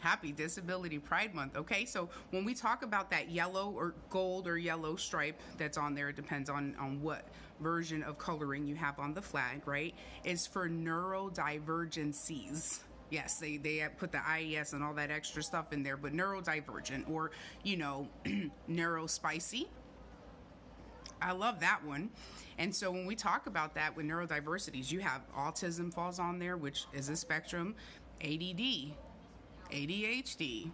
Happy Disability Pride Month. Okay, so when we talk about that yellow or gold or yellow stripe that's on there, it depends on what version of coloring you have on the flag, right? Is for neurodivergencies. Yes, they put the IES and all that extra stuff in there, but neurodivergent or, neurospicy. I love that one. And so when we talk about that with neurodiversities, you have autism falls on there, which is a spectrum, ADD, ADHD,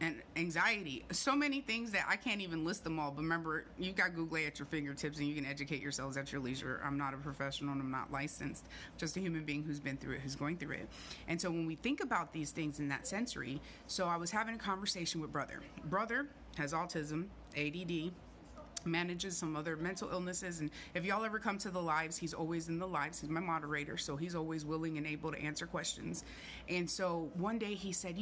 and anxiety. So many things that I can't even list them all. But remember, you got Google at your fingertips and you can educate yourselves at your leisure. I'm not a professional and I'm not licensed. I'm just a human being who's been through it, who's going through it. And so when we think about these things in that sensory, so I was having a conversation with brother. Brother has autism, ADD, manages some other mental illnesses, and if y'all ever come to the lives, he's always in the lives. He's my moderator, so he's always willing and able to answer questions. And so one day he said,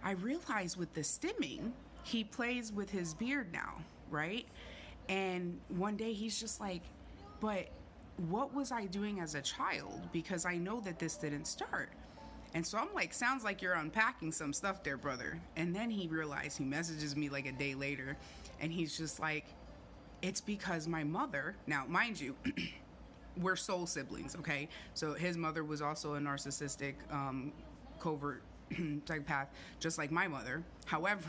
I realize with the stimming, he plays with his beard now, right? And one day he's just like, but what was I doing as a child? Because I know that this didn't start. And so I'm like, sounds like you're unpacking some stuff there, brother. And then he realized, he messages me like a day later, and he's just like, it's because my mother, now mind you, we're soul siblings, okay? So his mother was also a narcissistic, covert psychopath, just like my mother. However,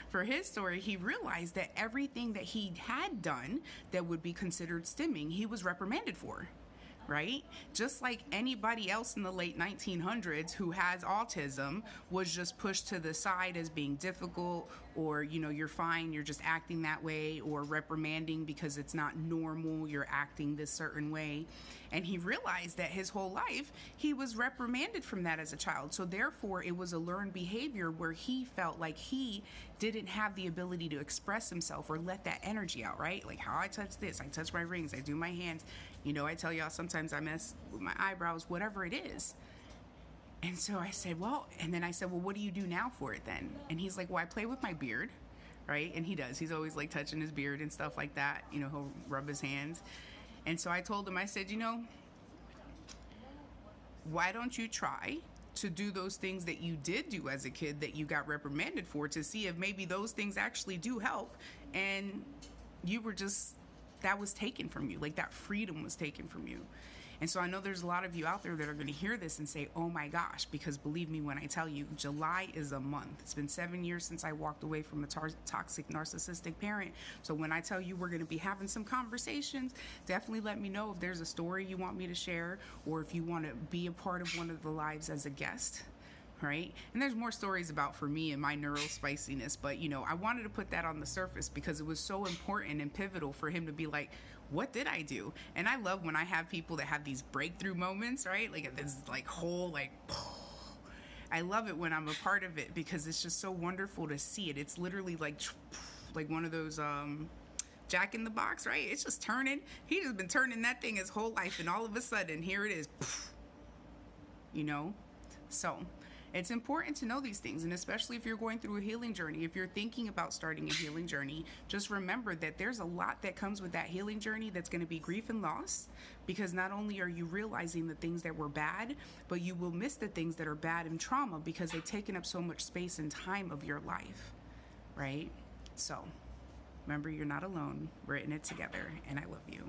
for his story, he realized that everything that he had done that would be considered stimming, he was reprimanded for. Right? Just like anybody else in the late 1900s who has autism was just pushed to the side as being difficult, or, you're fine, you're just acting that way, or reprimanding because it's not normal, you're acting this certain way. And he realized that his whole life he was reprimanded from that as a child. So therefore it was a learned behavior where he felt like he didn't have the ability to express himself or let that energy out, right? Like how I touch this, I touch my rings, I do my hands. I tell y'all sometimes I mess with my eyebrows, whatever it is. And so I said, well, what do you do now for it then? And he's like, well, I play with my beard, right? And he does. He's always like touching his beard and stuff like that. He'll rub his hands. And so I told him, I said, why don't you try to do those things that you did do as a kid that you got reprimanded for, to see if maybe those things actually do help, and you were just, that was taken from you, like that freedom was taken from you. And so I know there's a lot of you out there that are going to hear this and say, oh my gosh, because believe me when I tell you, July is a month. It's been 7 years since I walked away from a toxic narcissistic parent. So when I tell you we're going to be having some conversations, definitely let me know if there's a story you want me to share, or if you want to be a part of one of the lives as a guest. Right? And there's more stories about for me and my neural spiciness, but I wanted to put that on the surface because it was so important and pivotal for him to be like, what did I do? And I love when I have people that have these breakthrough moments, right? Like this like whole like I love it when I'm a part of it because it's just so wonderful to see it. It's literally like one of those Jack in the Box, right? It's just turning. He just been turning that thing his whole life, and all of a sudden here it is. So it's important to know these things, and especially if you're going through a healing journey, if you're thinking about starting a healing journey, just remember that there's a lot that comes with that healing journey that's going to be grief and loss, because not only are you realizing the things that were bad, but you will miss the things that are bad and trauma because they've taken up so much space and time of your life, right? So remember, you're not alone. We're in it together, and I love you.